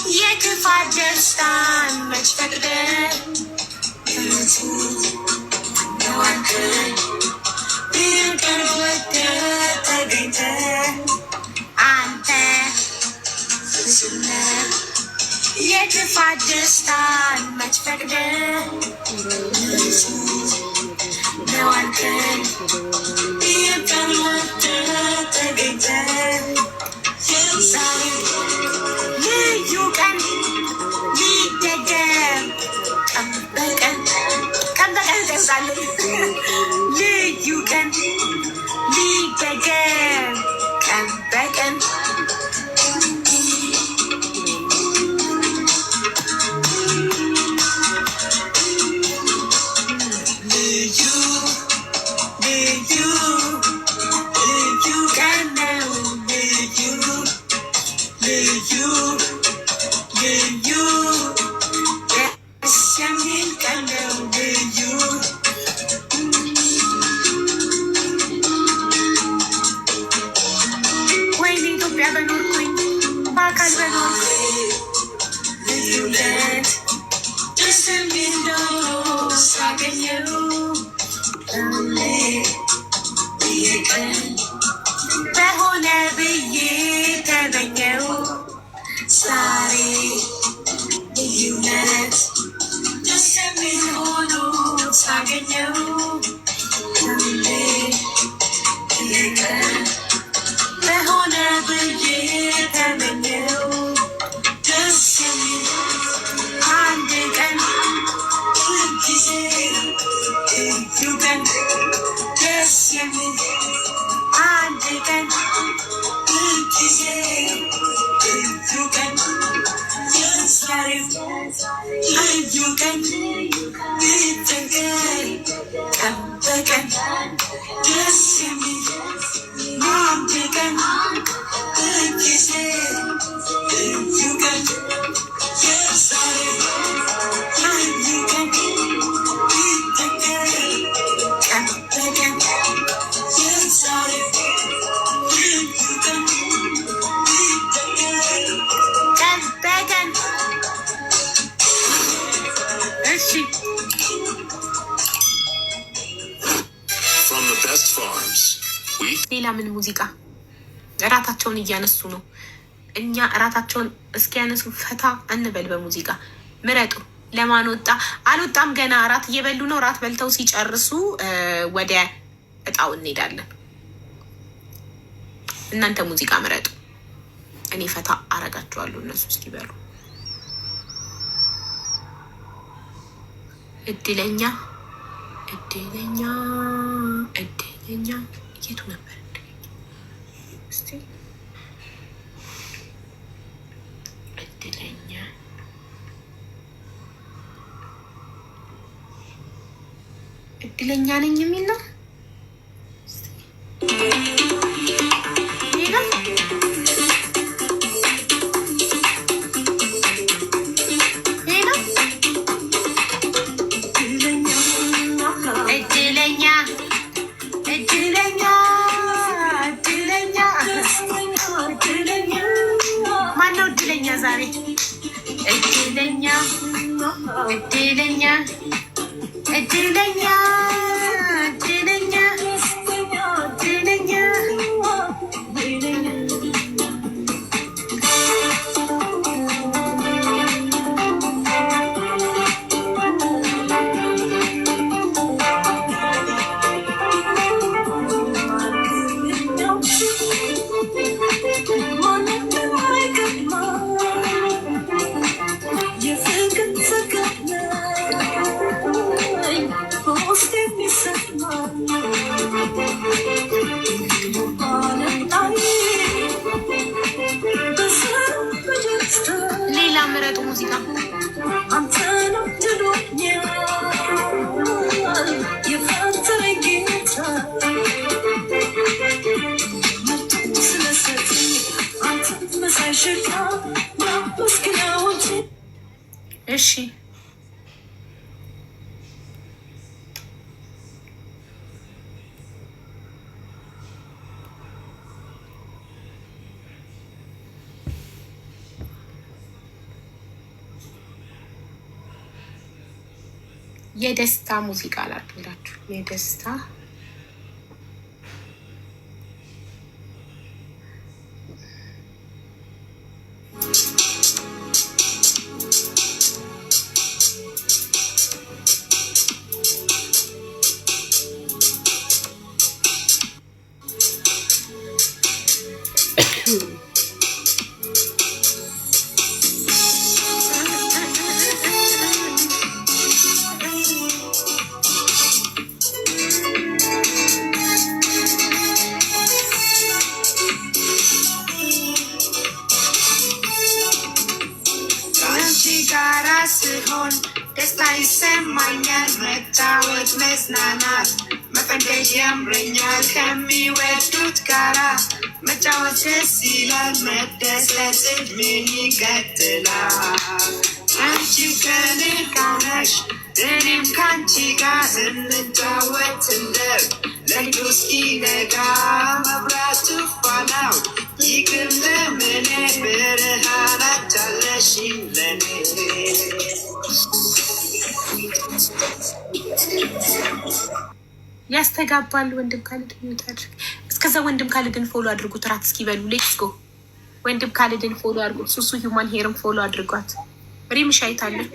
የክፋት ደስታን መች ፈቅደን ነዋንክን ይቅር ወደህ ተገኝተህ አንተ ፍጹምነህ የክፋት ደስታን መች ፈቅደህ ነዋንክን ይቅር ወደህ ተገኝተህ ልዩ ቀን ሊደገም ቀን በቀን እጠቅሳለሁ። ልዩ ቀን ሊደገም ቀን በቀን በሆነ ብዬ ተመኘው ዛሬ ልዩነት ደስ የሚል ሆኖ ሳገኘው ሁሌ የቀን በሆነ ብዬ ተመኘው ደስ የሚል አንድ ቀን ሁልጊዜ ልዩ ቀን ደስ የሚል አንድ ቀን ሁልጊዜ ልዩ ቀን ልዩ ቀን ይደገም ቀን በቀን ደስ የሚል አንድ ቀን ሁልጊዜ ልዩ ቀን ልዩ ቀን ይደገም ቀን በቀን ሌላ ምን ሙዚቃ እራታቸውን እያነሱ ነው። እኛ እራታቸውን እስኪያነሱ ፈታ እንበል በሙዚቃ ምረጡ። ለማን ወጣ አልወጣም ገና እራት እየበሉ ነው። እራት በልተው ሲጨርሱ ወደ እጣው እንሄዳለን። እናንተ ሙዚቃ ምረጡ። እኔ ፈታ አረጋቸዋለሁ እነሱ እስኪበሉ። እድለኛ እድለኛ እድለኛ የቱ ነበር? እድለኛ እድለኛ ነኝ የሚል ነው። ዛሬ እድለኛ እድለኛ እድለኛ እድለኛ እድለኛ ሌላ ምረጡ ሙዚቃ። እሺ የደስታ ሙዚቃ ላድርግላችሁ። የደስታ ጋራ ስሆን ደስታ ይሰማኛል። መጫወት መዝናናት መፈንደቅ ያምረኛል። ከሚወዱት ጋራ መጫወት ደስ ይላል። መደሰት ምን ይቀጥላል? አንቺ ከኔ ጋር ነሽ እኔም ካንቺ ጋር እንጫወት እንደር ለሊቱ እስኪነጋ መብራቱ ፋናው ይቅር ለምኔ ብርሃናት አለሽኝ ለኔ። ያስተጋባል። ወንድም ካልድ ሚዩት አድርግ። እስከዛ ወንድም ካልድን ፎሎ አድርጉት። ራት እስኪበሉ ሌትስ ጎ። ወንድም ካልድን ፎሎ አድርጉት። ሱሱ ሂውማን ሄርም ፎሎ አድርጓት። ሪም ሻይታለች።